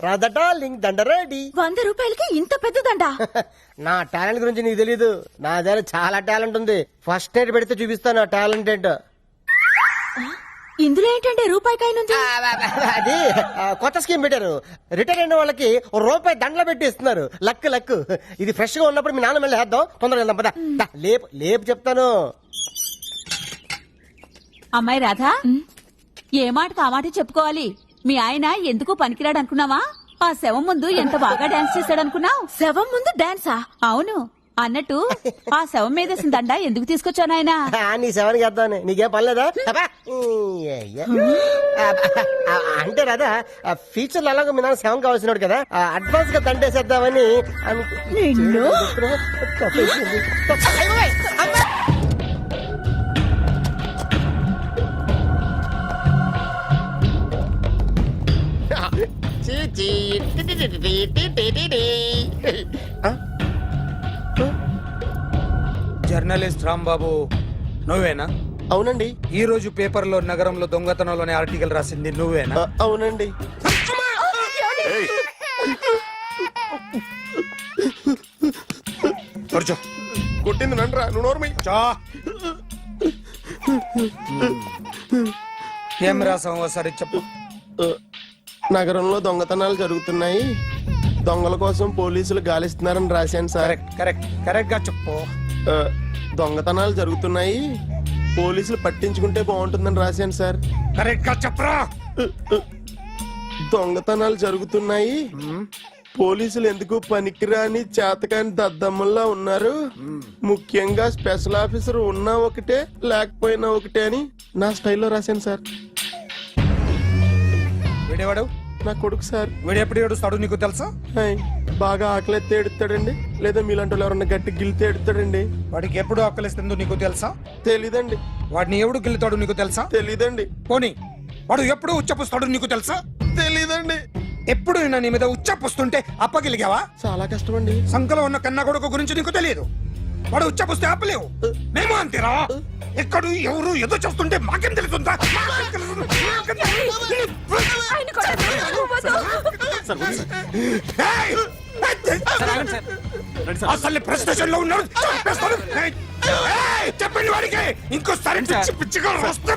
Radha darling దండ ready. 100 రూపాయలకి ఇంత పెద్ద దండ? నా టాలెంట్ గురించి నీకు తెలీదు. నా దగ్గర చాలా టాలెంట్ ఉంది. ఫస్ట్ నైట్ పెడితే చూపిస్తాను నా టాలెంట్ ఏంటో. ఇందులో ఏంటంటే రూపాయి కాయనుంది. అది కొత్త స్కీమ్ పెట్టారు. రిటైర్ అయిన వాళ్ళకి రూపాయి దండలు పెట్టి ఇస్తున్నారు. Luck luck. ఇది ఫ్రెష్ గా ఉన్నప్పుడు మీ నాన్న మళ్ళీ వేద్దాం. తొందరగా వెళ్దాం పద. లేపు లేపు చెప్తాను. అమ్మాయి రాధా, ఏ మాటకు ఆ మాట చెప్పుకోవాలి. మీ ఆయన ఎందుకు పనికిరాడు అనుకున్నావా? ఆ శవం ముందు ఎంత బాగా డాన్స్ చేశాడనుకున్నావు? శవం ముందు డాన్సా? అవును. అన్నట్టు ఆ శవం మీద దండ ఎందుకు తీసుకొచ్చావు నాయనా? నీ శవానికి వేద్దామని. నీకేం పనిలేదా? అంటే రాదా ఫ్యూచర్ లో అలాగే మీ నాన్న శవం కావాల్సినాడు కదా, అడ్వాన్స్ గా దండేసేద్దామని జర్నలిస్ట్ రాంబాబు నువ్వేనా? అవునండి. ఈ రోజు పేపర్ లో నగరంలో దొంగతనంలోనే ఆర్టికల్ రాసింది నువ్వేనా? అవునండి. కొట్టింది నండ్రా, నువ్వు నోర్మై. ఏం రాసావు ఒకసారి చెప్పు. నగరంలో దొంగతనాలు జరుగుతున్నాయి, దొంగల కోసం పోలీసులు గాలిస్తున్నారని రాశాను సార్. కరెక్ట్ గా చెప్పు. దొంగతనాలు జరుగుతున్నాయి, పోలీసులు పట్టించుకుంటే బాగుంటుందని రాశాను సార్. కరెక్ట్ గా చెప్పరా. దొంగతనాలు జరుగుతున్నాయి, పోలీసులు ఎందుకు పనికిరాని చేతకాని దద్దమ్మల్లా ఉన్నారు, ముఖ్యంగా స్పెషల్ ఆఫీసర్ ఉన్నా ఒకటే లేకపోయినా ఒకటే అని నా స్టైల్లో రాశాను సార్. వీడేవాడు? నా కొడుకు సార్. వీడు ఎప్పుడు ఏడుస్తాడు నీకు తెలుసా? బాగా ఆకలిస్తే ఎడుతాడండి, లేదా మీలాంటి వాళ్ళు ఎవరన్నా గట్టి గిల్లితే ఎడుతాడండి. వాడికి ఎప్పుడు ఆకలిస్తుందో నీకు తెలుసా? తెలీదండి. వాడిని ఎవడు గిల్లుతాడు నీకు తెలుసా? తెలీదండి. పోనీ వాడు ఎప్పుడు ఉచ్చపుస్తాడు నీకు తెలుసా? తెలీదండి. ఎప్పుడు నీ మీద ఉచ్చపుస్తుంటే అప్పగిలిగావా? చాలా కష్టం అండి. సంకలో ఉన్న కన్నా కొడుకు గురించి నీకు తెలియదు. వాడు ఉచ్చపుస్తే ఆపలేవు. మేము అంతేరా. ఎక్కడు ఎవరు ఏదో చేస్తుంటే మాకేం తెలుస్తుందా? అసలు ప్రెస్ స్టేషన్ లో ఉన్నాడు. చెప్పండి వాడికి ఇంకోసారి పిచ్చి పిచ్చిగా వస్తే.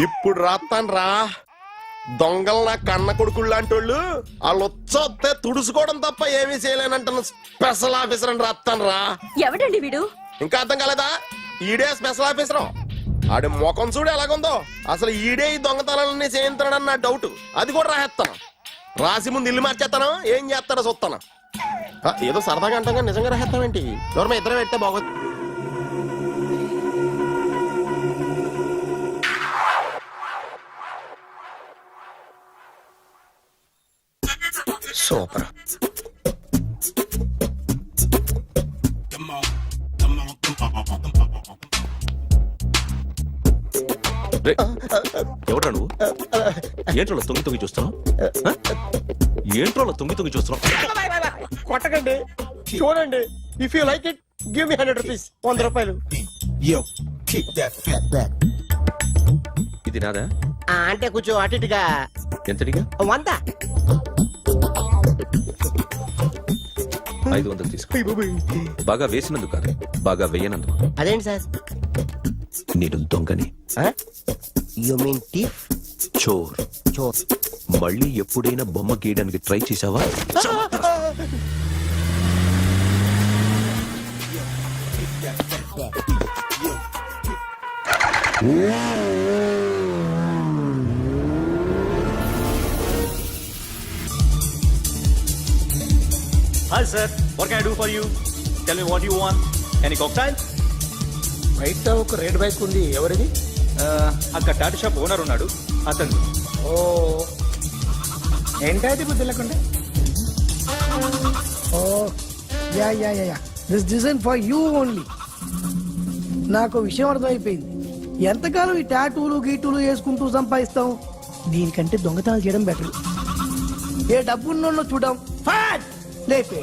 ఇప్పుడు రాత్తాను రా. దొంగలు నా కన్న కొడుకులు లాంటి వాళ్ళు వాళ్ళు వచ్చొస్తే తుడుచుకోవడం తప్ప ఏమీ చేయలేనంటున్న స్పెషల్ ఆఫీసర్ అని రాత్తాను రా. ఎవడండి వీడు? ఇంకా అర్థం కాలేదా? ఈడే స్పెషల్ ఆఫీసర్. ఆడి ముఖం చూడు ఎలాగుందో. అసలు ఈడే ఈ దొంగతనాలన్నీ చేయించాడని నా డౌట్. అది కూడా రాసేస్తాను. రాసి ముందు ఇల్లు మార్చేస్తాను, ఏం చేస్తారో చూస్తాను. ఏదో సరదాగా అంటాం, నిజంగా రాసేస్తామేంటి? ఎవరన్నా ఇద్దరు పెడితే బాగోదు. సూపర్. ఎవడ్రా నువ్వు? ఏంట్రోలో తొంగి తొంగి చూస్తున్నావు? ఏంట్రోలో తొంగి తొంగి చూస్తున్నావు? కొట్టకండి, చూడండి. If you like it give me 100 rupees. 100 రూపాయలు. ఇది నాదా? అంటే కొంచెం అటు ఇటుగా. ఎంతడిగా? 100. 500 తీసుకో. బాగా వేసినందుకు కాదు, బాగా వేయనందుకు. అదేంటి సార్? నేను దొంగని. You mean thief? చోర్. చోర్. మళ్ళీ ఎప్పుడైనా బొమ్మ గీయడానికి ట్రై చేసావా? Hi sir, what can I do for you? Tell me what you want. Any cocktail? బయట ఒక రెడ్ బైక్ ఉంది, ఎవరిది? అక్కడ టాటా షాప్ ఓనర్ ఉన్నాడు, అతను. ఓ ఏంటది బుద్ధి లేకుండా? Oh yeah yeah yeah this design for you only. నాకు విషయం అర్థమైపోయింది. ఎంతకాలం ఈ టాటూలు గీటూలు వేసుకుంటూ సంపాదిస్తాం? దీనికంటే దొంగతనాలు చేయడం బెటర్. ఏ డబ్బున్నోళ్ళో చూడడం ఫాట్ లేపే,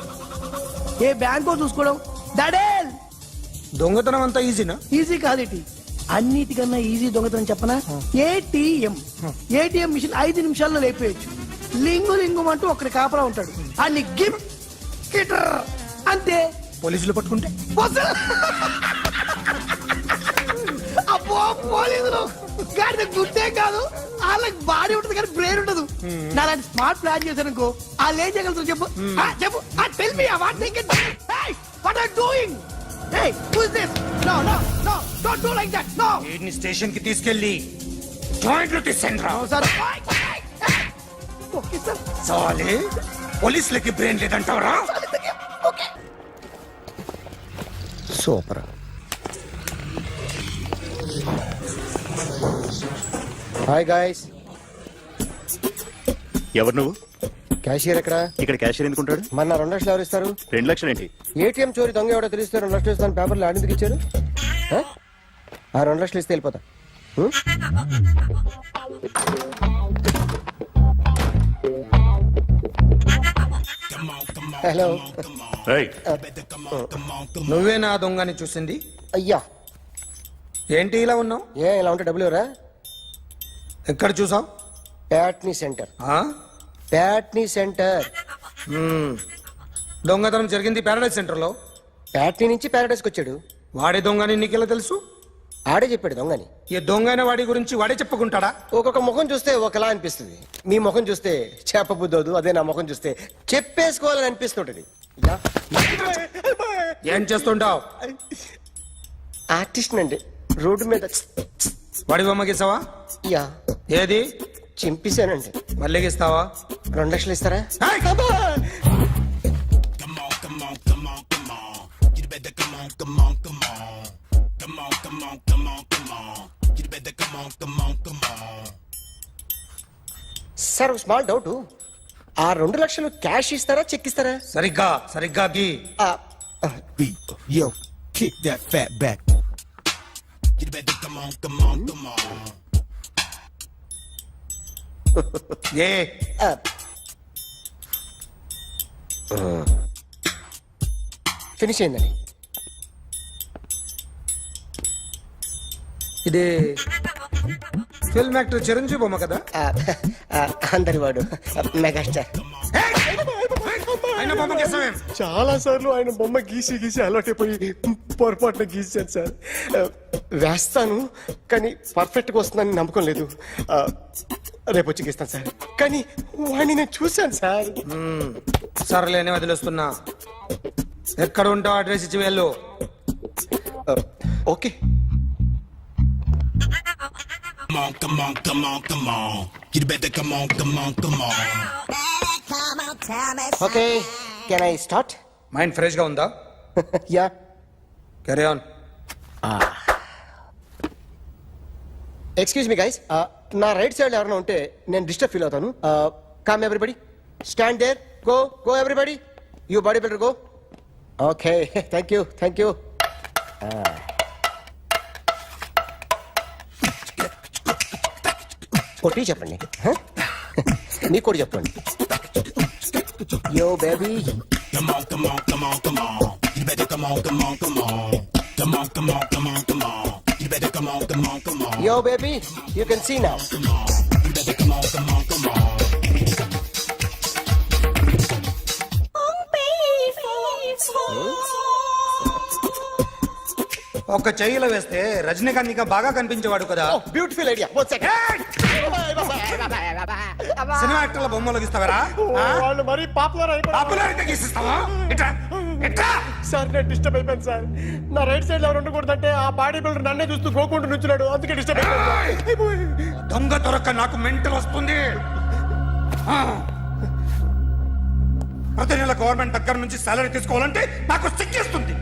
ఏ బ్యాంకో చూసుకోవడం దడేల్. దొంగతనం అంతా ఈజీనా? ఈజీ కాదు ఇటీ. అన్నిటికన్నా ఈజీ దొంగతనం చెప్పనా? ఏటీఎం మిషన్ 5 నిమిషాల్లో లేపేయచ్చు. లింగు అంటూ ఒకటి కాపలా ఉంటాడు, అన్ని గిమ్ గిటర్ అంతే. పోలీసులు పట్టుకుంటే వదలు. అబ్బో పోలీసులు గాడి గుర్తే కాదు, వాళ్ళకి బాడీ ఉంటుంది కానీ బ్రెయిన్ ఉండదు. నాలాంటి స్మార్ట్ ప్లాన్ చేశాను అనుకో, వాళ్ళు ఏం చేయగలుగుతారు చెప్పు? చెప్పు, tell me what they can. What are doing? Hey, who is this? No, don't do like that. No. వీడిని స్టేషన్ కి తీసుకెళ్ళి జాయింట్లు తీసేయండిరా. No, sir. Okay, sir. సాలే పోలీసులకి బ్రెయిన్ లేదంటావరా? Okay. సూపర్. Hi guys. ఎవరు నువ్వు? క్యాషియర్ ఎక్కడ? ఇక్కడ క్యాషియర్ ఎందుకుంటాడు? మన 2 లక్షలు ఎవరు ఇస్తారు? 2 లక్షలు ఏంటి? ఏటీఎం చోరీ దొంగ ఎవడో తెలిస్తే 2 లక్షలు ఇస్తాను పేపర్లు ఆడిందుకు ఇచ్చారు. ఆ 2 లక్షలు ఇస్తే వెళ్ళిపోతా. హలో. ఏయ్, నువ్వే నా దొంగని చూసింది? అయ్యా, ఏంటి ఇలా ఉన్నావు? ఇలా ఉంటే డబ్బులు ఎవరా? ఎక్కడ చూసావు? ప్యాట్నీ సెంటర్. ప్యాట్నీ సెంటర్. దొంగతనం జరిగింది పారాడైజ్ సెంటర్ లో. ప్యాట్నీ నుంచి ప్యారడైస్కి వచ్చాడు. వాడే దొంగని నీకెలా తెలుసు? ఆడే చెప్పాడు దొంగని. ఈ దొంగైన వాడి గురించి వాడే చెప్పుకుంటాడా? ఒక్కొక్క ముఖం చూస్తే ఒకలా అనిపిస్తుంది. మీ ముఖం చూస్తే చెప్పబుద్దోదు, అదే నా ముఖం చూస్తే చెప్పేసుకోవాలని అనిపిస్తుంటది. ఏం చేస్తుంటావు? ఆర్టిస్ట్ అండి, రోడ్డు మీద. వాడి బొమ్మ గీసావా? యా, ఏది? చింపేశానండి. మళ్ళీ గీస్తావా? 2 లక్షలు ఇస్తారా? ఏయ్! Sir, small doubt. ఆ 2 లక్షలు క్యాష్ ఇస్తారా, చెక్ ఇస్తారా? సరిగ్గా గీ. Yo, kick that fat back. You better come on. A finish అయిందండి. ఇది ఫిల్మ్ యాక్టర్ చిరంజీవి బొమ్మ కదా? అందరి వాడు మెగాస్టార్. ఆయన బొమ్మ గీసావేం? చాలా సార్లు ఆయన బొమ్మ గీసి అలవాటైపోయి పొరపాటున గీసాను సార్. వేస్తాను కానీ పర్ఫెక్ట్ గా వస్తుందని నమ్మకం లేదు. రేపు వచ్చి గీస్తాను సార్. కానీ వాడిని నేను చూశాను సార్. సర్లేని వదిలేస్తున్నా. ఎక్కడ ఉంటావు అడ్రస్ ఇచ్చి వెళ్ళు. Okay. Come on. You better come on. Okay, can I start? Mind fresh గా ఉందా? Yeah. Carry on. Excuse me guys, నా రైట్ సైడ్ ఎవరైనా ఉంటే నేను డిస్టర్బ్ ఫీల్ అవుతాను. Come everybody, stand there. Go everybody, you body builder go. Okay, thank you. కొట్టి చెప్పండి. నీకు కూడా చెప్పండి. Yo baby. Come on. You better come on. Come on. You better come on. Yo, baby, you can see now. You better come on. ఒక చెయ్యిలో వేస్తే రజనీకాంత్ ఇంకా బాగా కనిపించేవాడు కదా. Oh, beautiful idea. 1 second. Cinema యాక్టర్ల బొమ్మలు గీస్తావరా? వాళ్ళు మరీ పాపులర్ పాపులారిటీ గీసిస్తావా? ఇట్రా. Sir, నేను డిస్టర్బ్ అయిపోయాను సార్. నా రైట్ సైడ్ ఎవరు ఉండకూడదంటే ఆ బాడీ బిల్డర్ నన్నే చూస్తూ గోకుంటూ నుంచున్నాడు, అందుకే డిస్టర్బ్ అయిపోయాను. దొంగ దొరక్క నాకు మెంటల్ వస్తుంది. ప్రతి నెల గవర్నమెంట్ దగ్గర నుంచి సాలరీ తీసుకోవాలంటే నాకు సిగ్గేస్తుంది.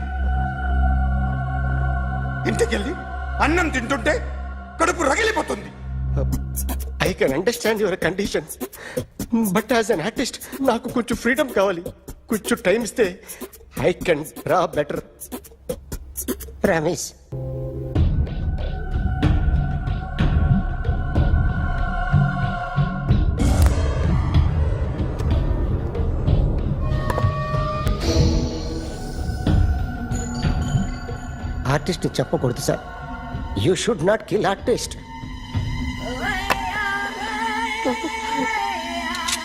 ఇంటికెళ్ళి అన్నం తింటుంటే కడుపు రగిలిపోతుంది. I can understand your conditions, but as an artist నాకు కొంచెం ఫ్రీడమ్ కావాలి. కొంచెం టైం ఇస్తే I can draw better. Promise. Artist చెప్పకూడదు sir, you should not kill artist.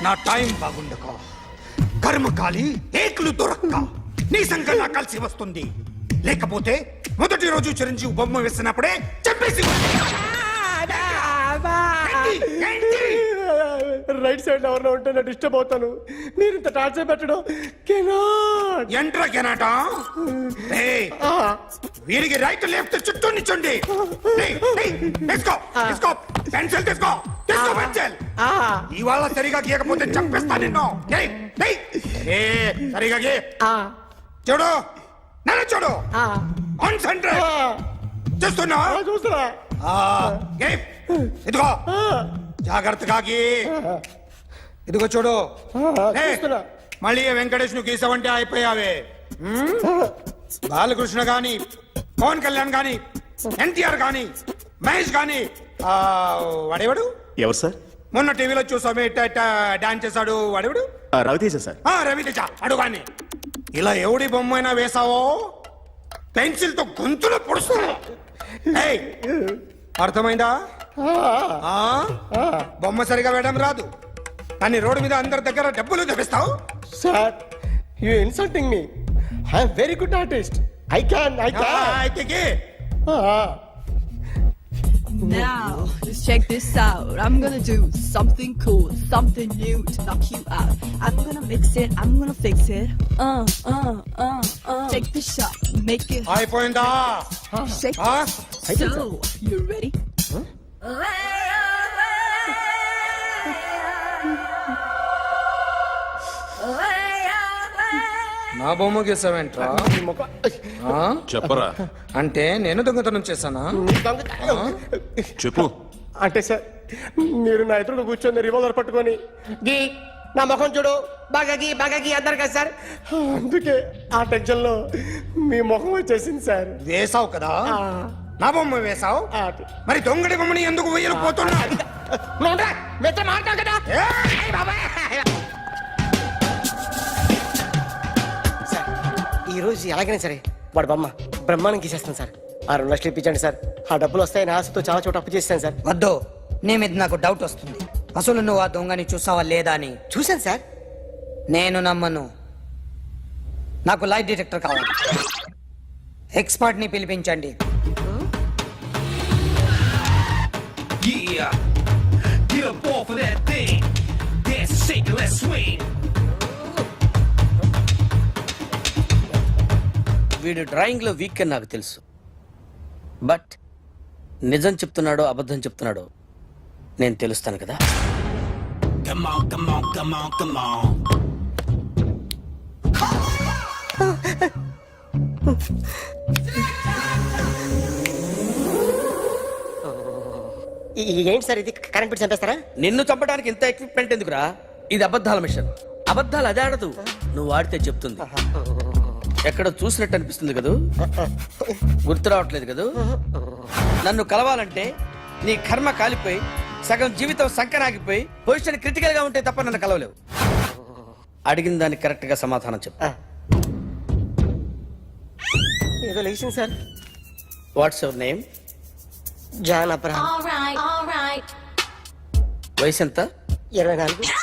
నా టైం బాగుండకో కర్మకాలి ఏకులు దొరక్క నీ సంకల్లా కలిసి వస్తుంది. లేకపోతే మొదటి రోజు చిరంజీవి బొమ్మ వేసినప్పుడే చెప్పేసి రైట్ సైడ్ ఎవరిలో ఉంటే నేను డిస్టర్బ్ అవుతాను. మీరు ఇంత టార్చర్ పెట్టడం కెనాట్. ఎంట్రా కెనాట వీరికి రైట్ లెఫ్ట్ చుట్టూ నిచ్చండి. తీసుకో పెన్సిల్ తీసుకో పెన్సిల్. ఇవాళ సరిగా గీయకపోతే చంపేస్తా నిన్ను. సరిగా గీ చూడు నన్ను చూడు కాన్సంట్రేట్ చూస్తున్నా చూస్తున్నా. ఇదిగో జాగ్రత్తగా గీ. ఇదిగో చూడు చూస్తున్నా. మళ్ళీ వెంకటేష్ ను గీసావంటే అయిపోయావే. బాలకృష్ణ గాని పవన్ కళ్యాణ్ గాని ఎన్టీఆర్ గాని మహేష్ గాని వాడేవాడు ఎవరు సార్? మొన్న టీవీలో చూసామే డాన్స్ చేశాడు వాడేవాడు రవితేజ సార్. రవితేజ అడుగాని. ఇలా ఎవడి బొమ్మ అయినా వేసావో పెన్సిల్ తో గొంతులో పొడుస్తా. అర్థమైందా? బొమ్మ సరిగా వేయడం రాదు కానీ రోడ్డు మీద అందరి దగ్గర డబ్బులు తెప్పిస్తావు. Sir you insulting me. I'm very good artist. I can. అయితే Now, just check this out. I'm gonna do something cool, something new to knock you out. I'm gonna mix it, I'm gonna fix it. Take the shot, make it అయిపోయిందా? shake. So, you ready? నా బొమ్మ గీసావేంట్రా? చెప్పరా. అంటే నేను దొంగతనం చేశానా? చెప్పు. అంటే సార్ మీరు నా ఎదురు కూర్చొని రివాల్వర్ పట్టుకొని గీ నా ముఖం చూడు బాగా గీ అన్నారు కదా సార్. అందుకే ఆ టెన్షన్ లో మీ ముఖం వచ్చేసింది సార్. వేసావు కదా నా బొమ్మ వేసావు. మరి దొంగడి బొమ్మని ఎందుకు వేయలు పోతున్నా? మాట్లాడు కదా సార్. ఈ రోజు ఎలాగైనా సరే వాడు బొమ్మ బ్రహ్మాండం గీసేస్తాను సార్. 6 లక్షలు ఇప్పించండి సార్. ఆ డబ్బులు వస్తాయని ఆశతో చాలా చోట అప్పు చేస్తాను సార్. వద్దు, నీ మీద నాకు డౌట్ వస్తుంది. అసలు నువ్వు ఆ దొంగని చూసావా లేదా అని. చూశాను సార్. నేను నమ్మను. నాకు లైట్ డిటెక్టర్ కావాలి. ఎక్స్పర్ట్ ని పిలిపించండి. Yeah, get up off of that thing. Dance, shake, and let's swing. వీడు డ్రాయింగ్ లో వీక్ అని నాకు తెలుసు. బట్ నిజం చెప్తున్నాడో అబద్ధం చెప్తున్నాడో నేను తెలుస్తాను కదా. Come on, come on, come on, come on. ఏంటి సార్ ఇది? కరెంట్ బిల్ చంపేస్తారా? నిన్ను చంపడానికి ఇంత ఎక్విప్మెంట్ ఎందుకురా? ఇది అబద్ధాల మిషన్. అబద్ధాలు అదే ఆడదు, నువ్వు వాడితే చెప్తుంది. ఎక్కడ చూసినట్టు అనిపిస్తుంది కదూ? గుర్తు రావట్లేదు కదూ? నన్ను కలవాలంటే నీ కర్మ కాలిపోయి సగం జీవితం సంకరాగిపోయి పొజిషన్ క్రిటికల్ గా ఉంటే తప్ప నన్ను కలవలేవు. అడిగిన దానికి కరెక్ట్ గా సమాధానం చెప్పు. ఏదో లేచింది sir. What's your name? John Abraham. వయసు ఎంత? 24.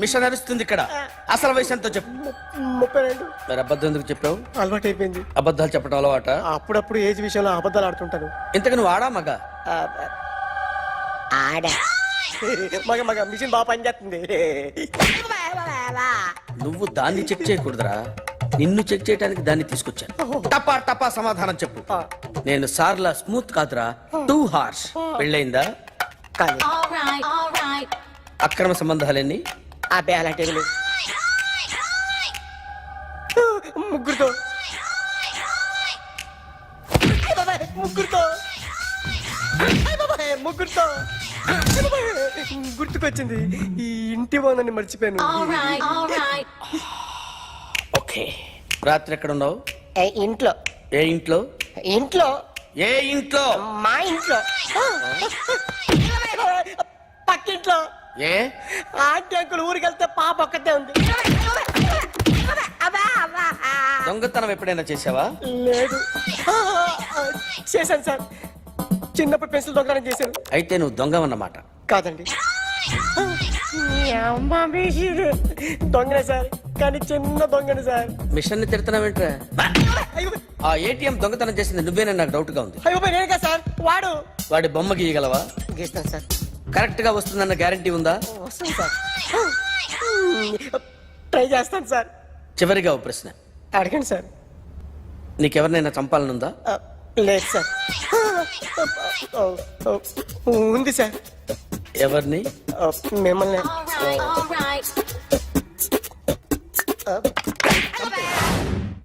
మిషన్ నడుస్తుంది ఇక్కడ. అసలు వయసు ఎంతో చెప్పు. 32. మరి అబద్ధం ఎందుకు చెప్పావు? అలవాటు అయిపోయింది. అబద్ధాలు చెప్పడం అలవాట? అప్పుడప్పుడు ఏజ్ విషయంలో అబద్ధాలు ఆడుతుంటాను. ఇంతకు నువ్వు ఆడా మగ? ఆడా. మగ మిషన్ బాగా పనిచేస్తుంది. నువ్వు దాన్ని చెక్ చేయకూడదురా, నిన్ను చెక్ చేయడానికి దాన్ని తీసుకొచ్చాను. టపా టపా సమాధానం చెప్పు. నేను సార్లా స్మూత్ కాదురా, టూ హార్ష్. పెళ్ళయిందా? కానీ అక్రమ సంబంధాలన్నీ? అబ్బే అలాంటివి లేవు. ముగ్గురుతో గుర్తుకొచ్చింది. ఈ ఇంటి వాళ్ళని మర్చిపోయాను. ఓకే. రాత్రి ఎక్కడ ఉన్నావు? ఇంట్లో. ఏ ఇంట్లో? ఇంట్లో. ఏ ఇంట్లో? మా ఇంట్లో. పక్కింట్లో. ఏ ఆంటీ అంకుల్ ఊరికి వెళ్తే పాప ఒక్కతే ఉంది. దొంగతనం ఎప్పుడైనా చేసావా? లేదు. చేశాను సార్, చిన్నప్పుడు పెన్సిల్ దొంగతనం చేశాను. అయితే నువ్వు దొంగవన్నమాట. కాదండి, దొంగనే సార్, కానీ చిన్న దొంగని సార్. మిషన్ ని తిడుతున్నావేంట్రా? ఆ ఏటీఎం దొంగతనం చేసింది నువ్వేనని నాకు డౌట్ గా ఉంది. అయ్యో నేను కదా సార్, వాడు. వాడి బొమ్మ గీయగలవా? గీస్తాను సార్. కరెక్ట్ గా వస్తుందన్న గ్యారంటీ ఉందా? వస్తాను సార్, ట్రై చేస్తాను సార్. చివరిగా ఓ ప్రశ్న అడగండి సార్. నీకెవరినైనా చంపాలనుందా? లేదు సార్. ఉంది సార్. ఎవరిని? మిమ్మల్ని.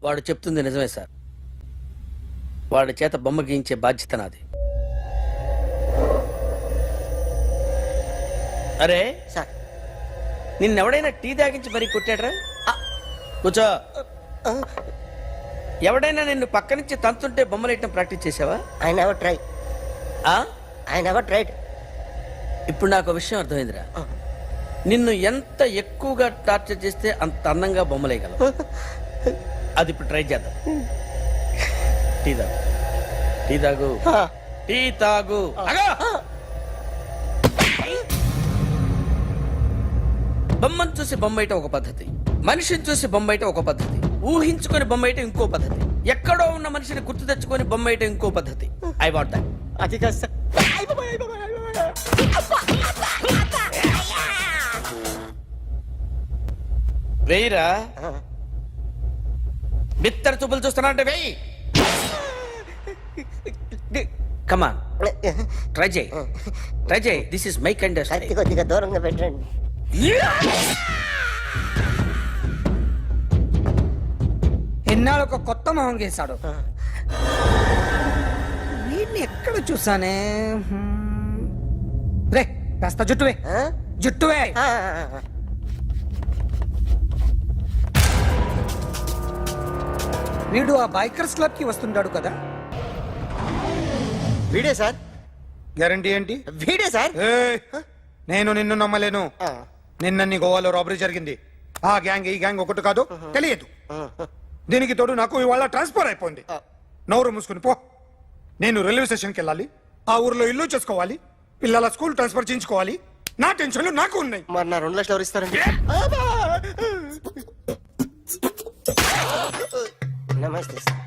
వాడు చెప్తుంది నిజమే సార్. వాడి చేత బొమ్మ గీయించే బాధ్యత నాది. అరే సార్, నిన్నెవడైనా టీ తాగించి మరీ కొట్టాడ్రా? కూర్చో. ఎవడైనా నిన్ను పక్క నుంచి తంతుంటే బొమ్మలేయటం ప్రాక్టీస్ చేసావా? I never try. I never tried. ఇప్పుడు నాకు ఒక విషయం అర్థమైందిరా. నిన్ను ఎంత ఎక్కువగా టార్చర్ చేస్తే అంత అందంగా బొమ్మలేయగలవు. అది ఇప్పుడు ట్రై చేద్దాం. టీ తాగు, టీ తాగు, టీ తాగు. బొమ్మను చూసి బొమ్మేయటం ఒక పద్ధతి, మనిషిని చూసి బొమ్మేయటం ఒక పద్ధతి, ఊహించుకొని బొమ్మేయటం ఇంకో పద్ధతి, ఎక్కడో ఉన్న మనిషిని గుర్తు తెచ్చుకొని బొమ్మేయటం ఇంకో పద్ధతి. I want that. అది కాదు సార్. వెయ్యిరా. బిత్తర చూపులు చూస్తున్నా అంటే వెయ్యి. కమాన్, ట్రై చేయి, ట్రై చేయి. This is my kind. కొద్దిగా దూరంగా పెట్టండి. ఎన్నాళ్ళు ఒక కొత్త మొహం గీశాడు. వీడిని ఎక్కడ చూసానే? రే కాస్త జుట్టువే, జుట్టువే. వీడు ఆ బైకర్స్ క్లబ్ కి వస్తుంటాడు కదా? వీడే సార్. గ్యారంటీ ఏంటి? వీడే సార్. నేను నిన్ను నమ్మలేను. నిన్న నీ గోవాలో రాబరీ జరిగింది. ఆ గ్యాంగ్ ఈ గ్యాంగ్ ఒకటి కాదు, తెలియదు. దీనికి తోడు నాకు ఇవాళ ట్రాన్స్ఫర్ అయిపోయింది. నోరు మూసుకుని పో. నేను రైల్వే స్టేషన్కి వెళ్ళాలి, ఆ ఊర్లో ఇల్లు చేసుకోవాలి, పిల్లల స్కూల్ ట్రాన్స్ఫర్ చేయించుకోవాలి. నా టెన్షన్లు నాకు ఉన్నాయి. మరి నా 2 లక్షలు ఎవరు ఇస్తారండి? నమస్తే సార్.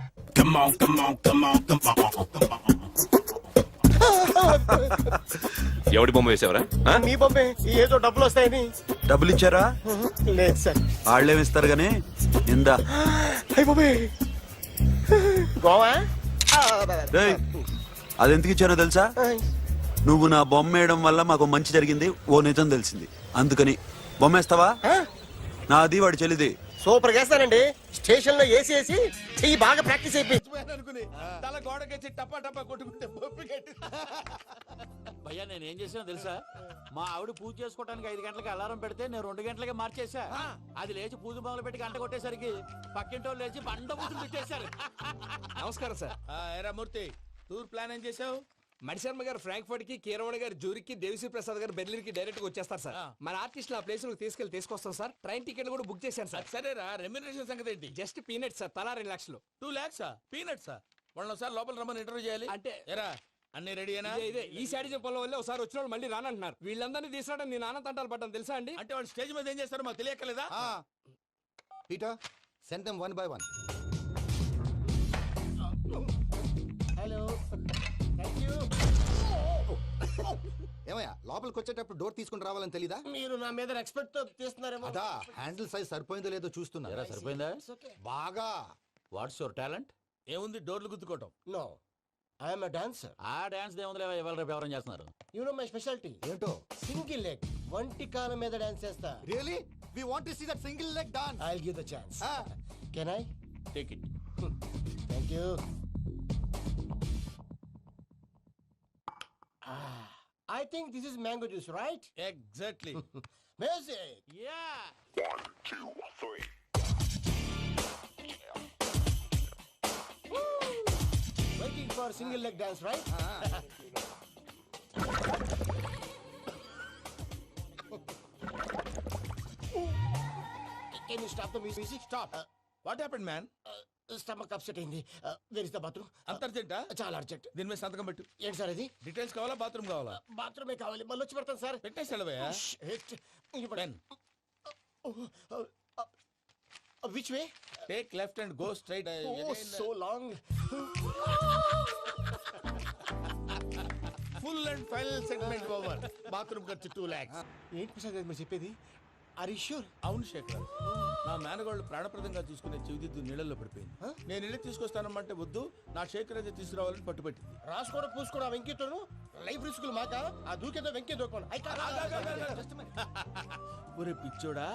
ఎవడి బొమ్మ వేసావరా? మీ బొమ్మే. ఏదో డబ్బులు వస్తాయని. డబ్బులు ఇచ్చారా? లేదు సార్. వాళ్ళేమిస్తారు గానీ ఇందా. అయ్య బాబే, గోవా. అదెందుకు ఇచ్చానో తెలుసా? నువ్వు నా బొమ్మ వేయడం వల్ల మాకు మంచి జరిగింది, ఓ నిజం తెలిసింది, అందుకని. బొమ్మేస్తావా? నాది వాడి చెల్లిది. సూపర్ చేస్తానండి. స్టేషన్ లో ఏసీ వేసి చెయ్యి బాగా ప్రాక్టీస్ అయిపోయింది. భయ్యా నేనేం చేసానో తెలుసా? మా ఆవిడ పూజ చేసుకోవడానికి 5 గంటలకి అలారం పెడితే నేను 2 గంటలకి మార్చేసా. అది లేచి పూజ మొదలు పెట్టి గంట కొట్టేసరికి పక్కింటి వాళ్ళు లేచి బండ పూజలు పెట్టేశారు. నమస్కారం సార్. ఎరా మూర్తి, టూర్ ప్లాన్ ఏం చేసావు? మణిశర్మ గారు ఫ్రాంక్ఫర్ట్ కి, కీరవాణి గారు జూరిక్, దేవిశ్రీ ప్రసాద్ గారు బెర్లిన్ కి డైరెక్ట్ గా వచ్చేస్తారు సార్. మన ఆర్టిస్ట్ ఆ ప్లేస్ తీసుకొస్తాం సార్. ట్రైన్ టికెట్ కూడా బుక్ చేశాను సార్. సరేరా, రెమ్యూనరేషన్ సంగతి ఏంటి? జస్ట్ పీనట్స్ సార్, తలా 2 లక్షలు. 2 lakhs పీనట్స్? వాళ్ళని ఒకసారి లోపల రమ్మని ఇంటర్వ్యూ చేయాలి. అంటే ఎరా అన్ని రెడీ అయినా? ఇదే ఈ శాడిజం పొలం వల్ల ఒకసారి వచ్చిన వాళ్ళు మళ్ళీ రానంటున్నారు. వీళ్ళందరినీ తీసుకురావడం నేను నాన్న తంటాలు పడ్డాను తెలుసా అండి? అంటే వాళ్ళు స్టేజ్ మీద ఏం చేస్తారో మాకు తెలియక్కలేదా? Peter, send them 1 by 1. Hello, thank you. ఏమయ్యా, లోపలికి వచ్చేటప్పుడు డోర్ తీసుకుని రావాలని తెలీదా? మీరు నా మీద ఎక్స్పెక్ట్ తో తీస్తున్నారేమో. అదా హ్యాండిల్ సైజ్ సరిపోయిందో లేదో చూస్తున్నా. సరిపోయిందా? బాగా. What's your talent? ఏముంది డోర్లు గుద్దుకోవటం? No, I'm a dancer. ఆ డాన్స్ దేవుందిలే, ఇవాళ రేపు ఎవరైనా చేస్తున్నారు. యు నో మై స్పెషాలిటీ ఏంటో? సింగిల్ లెగ్, వంటి కాలం మీద డాన్స్ చేస్తా. Really? We want to see that single leg dance. I will give the chance. Can I? Take it. Thank you. I think this is mango juice, right? Exactly. Music. Yeah. 1, 2, 3. Waiting for single leg dance, right? Can you stop the music? Stop. What happened, man? Stomach upset అయింది. Where is the bathroom? అంత అర్జెంటా? చాలా urgent. దీని మీద సంతకం పెట్టు. ఏంటి sir ఇది? డీటెయిల్స్ కావాలా బాత్రూమ్ కావాలా? బాత్రూమే కావాలి. మళ్ళీ వచ్చి పెడతాను సార్. పెట్టేసి వెళ్ళవయ్యా. Pen. Which way? Take left and go straight. So long. Full and final segment over. Bathroom ఖర్చు 2 lakhs. ఏంటి ప్రసాద్ గారు మీరు చెప్పేది? Are you sure? అవును శేఖర్, నా మేనగోళ్ళు ప్రాణప్రదంగా చూసుకునే చెవిదిద్దు నీళ్ళల్లో పడిపోయింది. నేను ఇల్లు తీసుకొస్తానమ్మంటే వద్దు, నా శేఖర్ అయితే తీసుకురావాలని పట్టుబట్టింది. రాసుకోవడం పూసుకోవడం వెంకీతోను లైఫ్ రిస్కులు మాక. ఆ దూకేదో వెంకీ దూకోండి. ఒరే పిచ్చోడా,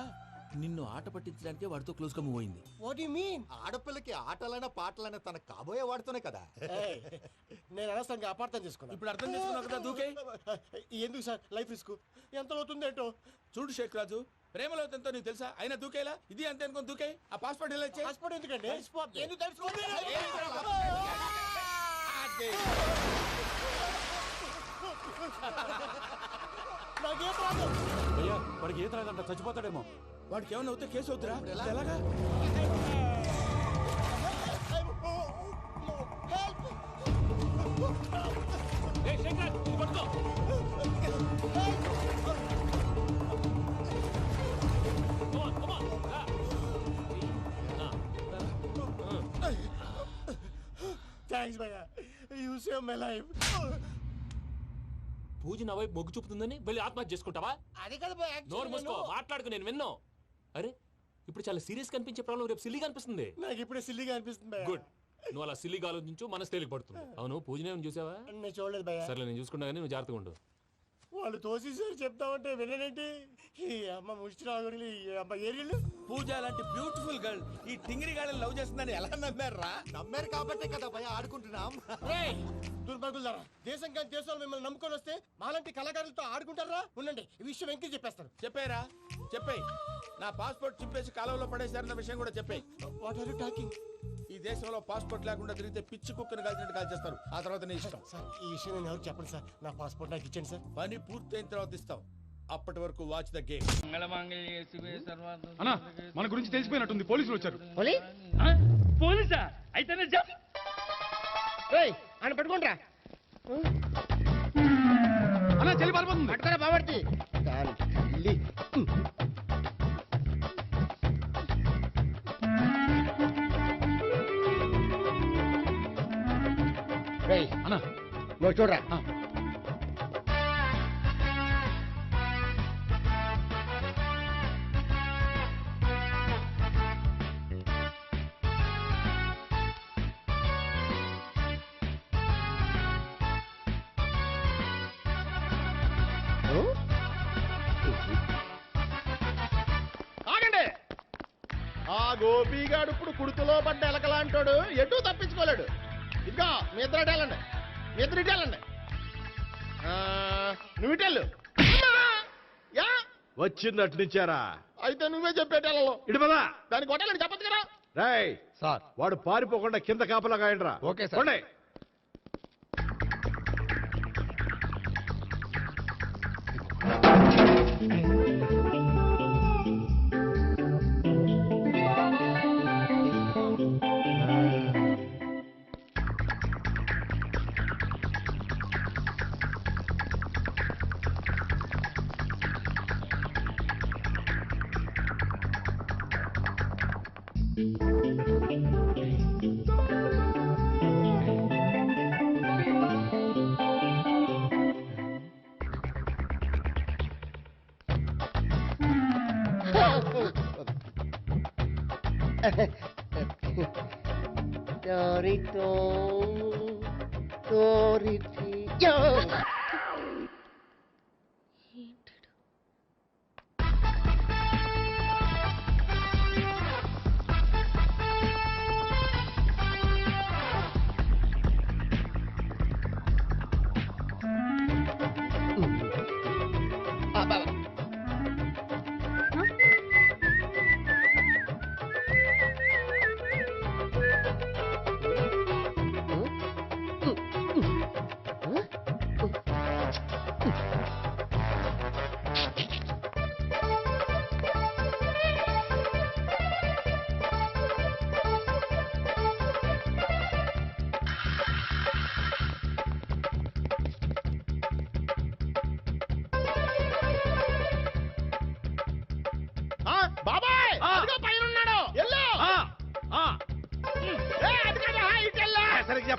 నిన్ను ఆట పట్టించడానికి వాడితో క్లోజ్ గా మూవ్ అయింది. What you mean? ఆడపిల్లకి ఆటలైనా పాటలైనా తన కాబోయే వాడుతూనే కదా. నేను అనవసరంగా అపార్థం చేసుకున్నా. ఇప్పుడు అర్థం చేసుకున్నావు కదా, దూకే. ఎందుకు సార్ లైఫ్ రిస్క్? ఎంత అవుతుంది ఏంటో? చూడు షేక్ రాజు, ప్రేమలో ఎంతో నీకు తెలుసా? అయినా దూకేలా? ఇది అంతే అనుకుని దూకే. ఆ పాస్పోర్ట్ ఇలా ఇచ్చే. పాస్పోర్ట్ ఎందుకండి? ఎందుకు తడిసిపోతుంది? నాకేం ప్రాబ్లం? అయ్యా వాడికి ఈత రాదంట, చచ్చిపోతాడేమో. వాడికి ఏమన్నా అవుతే కేసు అవుతురా? ఎలాగా? థ్యాంక్స్ భయ్యా, యూ సేవ్ మై లైఫ్. పూజ నా వైపు మొగ్గు చూపుతుందని వెళ్ళి ఆత్మహత్య చేసుకుంటావా? అది కదా భయ్యా. నోరు మూసుకో, మాట్లాడుకు, నేను విన్నాను. అరే ఇప్పుడు చాలా సీరియస్ కనిపించే ప్రాబ్లం రేపు సిల్లీగా అనిపిస్తుంది. నాకు ఇప్పుడే సిల్లీగా అనిపిస్తుంది భయ్యా. గుడ్, నువ్వు అలా సిల్లీగా ఆలోచించు, మనసు తేలిక పడుతుంది. అవును పూజనే చూసావా? నేను చూడలేదు భయ్యా. సర్లే నేను చూసుకున్నా కానీ నువ్వు జాగ్రత్తగా ఉండు. వాళ్ళు తోసేసారు చెప్తామంటే విననేంటి? ఈ అమ్మ ముష్టి రాగుడి, ఈ అమ్మ ఏరియలు. పూజ లాంటి బ్యూటిఫుల్ గర్ల్ ఈ టింగిరి గాడిని లవ్ చేస్తుందని ఎలా నమ్మారా? నమ్మారు కాబట్టే కదా భయ ఆడుకుంటున్నాం. దుర్భగులారా, దేశం కానీ దేశాలు మిమ్మల్ని నమ్ముకొని వస్తే మాలాంటి కళాకారులతో ఆడుకుంటారా? ఉండండి, ఈ విషయం వెంకీ చెప్పేస్తాను. చెప్పారా? చెప్పేయ్. నా పాస్పోర్ట్ చింపేసి కాలువలో పడేశారన్న విషయం కూడా చెప్పేయ్. What are you talking? ఈ దేశంలో పాస్పోర్ట్ లేకుండా తిరిగితే పిచ్చి కుక్కను కాల్చినట్టు కాల్చేస్తారు. ఆ తర్వాత నీ ఇష్టం. సార్ ఈ విషయం నేను ఎవరు చెప్పండి సార్. నా పాస్పోర్ట్ నాకు ఇచ్చండి సార్. పని పూర్తయిన తర్వాత ఇస్తాం. అప్పటి వరకు వాచ్ ద గేమ్. అన్నా మన గురించి తెలిసిపోయినట్టుంది, పోలీసులు వచ్చారు. పోలీసా? అయితేనే జప్. ఏయ్ అని పట్టుకుంటా. అన్నా చెల్లి పారిపోతుంది. పట్టుకోరా బావర్తి. అన్నా నువ్వు చూడరా. ఆగండి. ఆ గోపిగాడు ఇప్పుడు కుడుతులో పడ్డ ఎలకలాంటాడు, ఎటు తప్పించుకోలేడు. ఇదిగో మీ ఇద్దరు ఇటేళ్ళండి, మీ ఇద్దరు ఇటేళ్ళండి. నువ్వు ఇటెళ్ళు. యా వచ్చిందటు నుంచారా? అయితే నువ్వే చెప్పేటెళ్ళలో ఇటు పదా. దానికి కొట్టాలని చెప్పదు కదా. రేయ్ సార్, వాడు పారిపోకుండా కింద కాపలా కాయండిరా. Okay sir.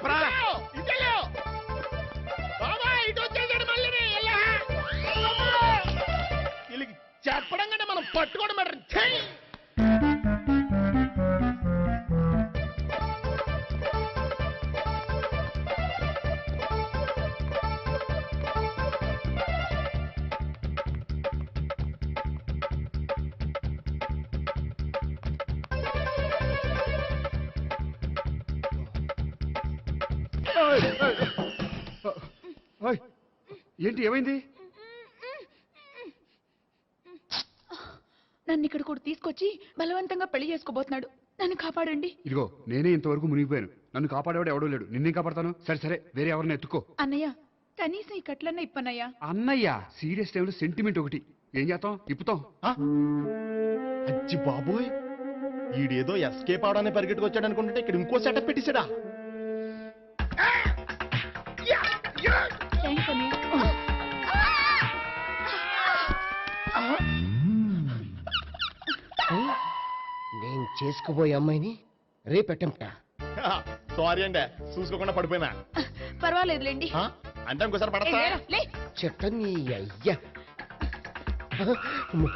చెప్పరా చెప్పడం కంటే మనం పట్టుకోవడం బెటర్. ఏంటి ఏమైంది? నన్ను ఇక్కడ కూడా తీసుకొచ్చి బలవంతంగా పెళ్లి చేసుకోబోతున్నాడు. నన్ను కాపాడండి. ఇదిగో నేనే ఇంతవరకు మునిగిపోయాను. నన్ను కాపాడేవాడు ఎవడో లేడు. నిన్నేం కాపాడతాను? సరే సరే వేరే ఎవరిని ఎత్తుకో. అన్నయ్య కనీసం ఈ కట్లన్నా ఇప్పన్నయ్యా. అన్నయ్య సీరియస్ టైంలో సెంటిమెంట్ ఒకటి. ఏం చేస్తాం? ఇప్పుతాం. అచ్చి బాబోయ్, ఈడేదో ఎస్కేప్ అవడానికి పరిగెట్టుకొచ్చాడు అనుకుంటే ఇక్కడ ఇంకో సెటప్ పెట్టేశాడా? థ్యాంక్స్ అన్నయ్య. నేను చేసుకోబోయే అమ్మాయిని రేపెట్టంట. సారీ అండి, చూసుకోకుండా పడిపోయినా. పర్వాలేదులేండి. అంటే ఇంకోసారి పడతా. లే చెట్ట నీ అయ్యా